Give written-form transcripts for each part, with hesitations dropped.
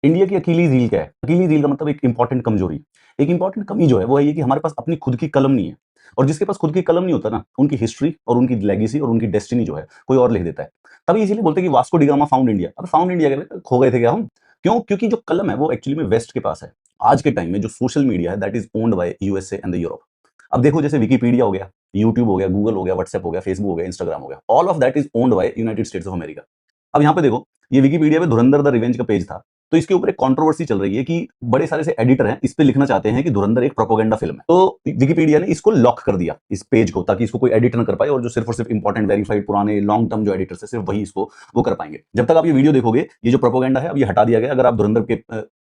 India की अकेली reel क्या है? अकेली रील का मतलब एक इंपॉर्टेंट कमजोरी। एक इंपॉर्टेंट कमी जो है वो है ये कि हमारे पास अपनी खुद की कलम नहीं है। और जिसके पास खुद की कलम नहीं होता ना, उनकी हिस्ट्री और उनकी लेगेसी और उनकी डेस्टिनी जो है कोई और लिख देता है। तभी इसीलिए बोलते हैं कि Vasco D gamma found India. अब फाउंड इंडिया के खो गए थे क्या हम? क्यों? क्योंकि जो कलम है वो एक्चुअली में वेस्ट के पास है। आज के टाइम में जो सोशल मीडिया है that is owned by USA and the Europe. अब देखो जैसे विकिपीडिया हो गया, यूट्यूब हो गया, गूगल हो गया, व्हाट्सएप हो गया, फेसबुक हो गया, इंस्टाग्राम हो गया, all of that is owned by United states of America. अब यहाँ पे देखो, ये विकिपीडिया पे धुरंधर द रिवेंज का पेज था। तो इसके ऊपर एक कंट्रोवर्सी चल रही है कि बड़े सारे से एडिटर हैं इस पे लिखना चाहते हैं कि धुरंधर एक प्रोपेगेंडा फिल्म है। तो विकिपीडिया ने इसको लॉक कर दिया इस पेज को, ताकि इसको कोई एडिट ना कर पाए और जो सिर्फ और सिर्फ इंपॉर्टेंट वेरीफाइड पुराने लॉन्ग टर्म जो एडिटर्स है सिर्फ वही इसको वो कर पाएंगे। जब तक आप ये वीडियो देखोगे ये जो प्रोपेगेंडा है अब ये हटा दिया गया। अगर आप धुरंधर के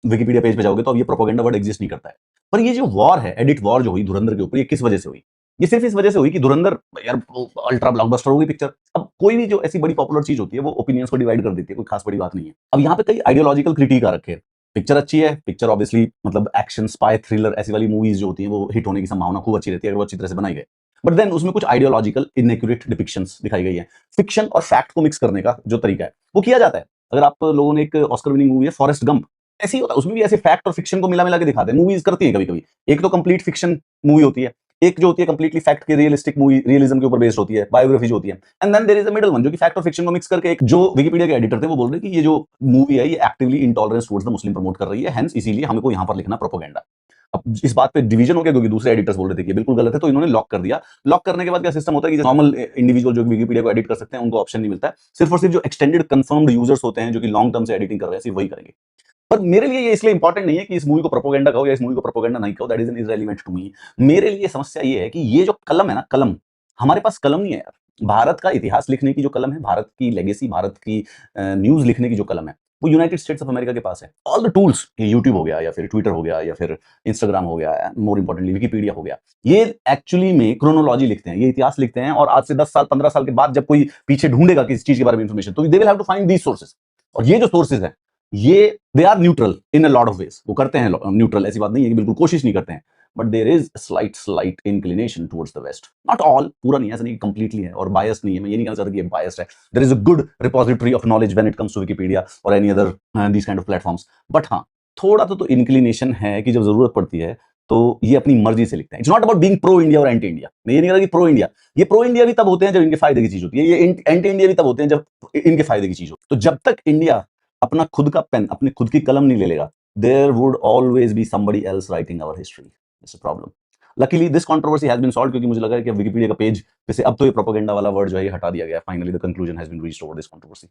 विकिपीडिया पेज पे जाओगे तो अब ये प्रोपेगेंडा वर्ड एग्जिस्ट नहीं करता है। पर ये जो वॉर है, एडिट वॉर जो हुई धुरंधर के ऊपर, ये किस वजह से हुई? ये सिर्फ इस वजह से हुई कि धुरंधर यार अल्ट्रा ब्लॉकबस्टर होगी पिक्चर। अब कोई भी जो ऐसी बड़ी पॉपुलर चीज होती है वो ओपिनियंस को डिवाइड कर देती है, कोई खास बड़ी बात नहीं है। अब यहाँ पे कई आइडियोलॉजिकल क्रिटिक आ रखे हैं। पिक्चर अच्छी है, पिक्चर ऑब्वियसली मतलब एक्शन स्पाई थ्रिलर ऐसी वाली मूवीज जो होती हैं वो हिट होने की संभावना खूब अच्छी रहती है अगर वो अच्छी तरह से बनाई गई। बट देन उसमें कुछ आइडियोलॉजिकल इनएक्यूरेट डिपिक्शंस दिखाई गई है। फिक्शन और फैक्ट को मिक्स करने का जो तरीका है वो किया जाता है। अगर आप लोगों ने एक ऑस्कर विनिंग मूवी है फॉरेस्ट गंप, ऐसे ही होता है, उसमें भी ऐसे फैक्ट और फिक्शन को मिला मिला के दिखाते हैं। मूवीज करती है कभी कभी। एक तो कंप्लीट फिक्शन मूवी होती है, एक जो होती है कंप्लीटली फैक्ट के रियलिस्टिक मूवी, रियलिज्म के ऊपर बेस्ड होती है, बायोग्राफी जो होती है। And then there is a middle one जो कि फैक्ट और फिक्शन को मिक्स करके एक, जो विकिपीडिया के एडिटर थे वो बोल रहे हैं कि ये जो मूवी है ये actively intolerance towards the Muslim promote कर रही है, हेंस इसीलिए हमको यहाँ पर लिखना प्रोपेगेंडा। अब इस बात पे डिवीजन हो गया क्योंकि दूसरे एडिटर्स बोल रहे थे कि ये बिल्कुल गलत है, तो इन्होंने लॉक कर दिया। लॉक करने के बाद क्या सिस्टम होता है कि नॉर्मल इंडिविजुअल जो विकिपीडिया को एडिट कर सकते हैं उनको ऑप्शन नहीं मिलता है। सिर्फ और सिर्फ जो एक्सटेंडेड कंफर्म्ड यूजर्स होते हैं जो कि लॉन्ग टर्म से एडिटिंग कर रहे हैं सिर्फ वही करेंगे। पर मेरे लिए ये इसलिए इंपॉर्टेंट नहीं है कि इस मूवी को प्रोपेगेंडा कहो या इस मूवी को प्रोपेगेंडा नहीं कहो, that is an irrelevant to me. मेरे लिए समस्या ये है कि ये जो कलम है ना, कलम, हमारे पास कलम नहीं है यार। भारत का इतिहास लिखने की जो कलम है, भारत की लेगेसी, भारत की न्यूज लिखने की जो कलम है वो यूनाइटेड स्टेट्स ऑफ अमेरिका के पास है। ऑल द टूल्स, यूट्यूब हो गया या फिर ट्विटर हो गया या फिर इंस्टाग्राम हो गया, मोर इंपॉर्टेंटली विकिपीडिया हो गया, ये एक्चुअली में क्रोनोलॉजी लिखते हैं, ये इतिहास लिखते हैं। और आज से 10 साल 15 साल के बाद जब कोई पीछे ढूंढेगा किसी चीज के बारे में इंफॉर्मेशन, तो they will have to find these sources. और ये जो सोर्सेज है ये they are neutral in a lot of ways. वो करते हैं न्यूट्रल, ऐसी बात नहीं है कि बिल्कुल कोशिश नहीं करते हैं। But there is slight inclination towards the west, not all, पूरा नहीं है, ऐसा नहीं कंप्लीटली है और बायस नहीं है। मैं ये नहीं कहना चाहता कि ये बायस है। There is a good repository of knowledge when it comes to Wikipedia और any other these kind of platforms. But हाँ, थोड़ा तो इंक्लिनेशन है कि जब जरूरत पड़ती है तो ये अपनी मर्जी से लिखते हैं। It's not about being pro India और एंटी इंडिया। मैं ये नहीं कह रहा कि प्रो इंडिया, ये प्रो इंडिया भी तब होते हैं जब इनके फायदे की चीज होती है, ये एंटी इंडिया भी तब होते हैं जब इनके फायदे की चीज हो। तो जब तक इंडिया अपना खुद का पेन, अपनी खुद की कलम नहीं ले लेगा, there would always be somebody else writing our history. It's a problem. Luckily this controversy has been solved, क्योंकि मुझे लगा है कि विकिपीडिया का पेज पे से अब तो ये प्रोपेगेंडा वाला वर्ड जो है ये हटा दिया गया है। Finally the conclusion has been reached over this controversy.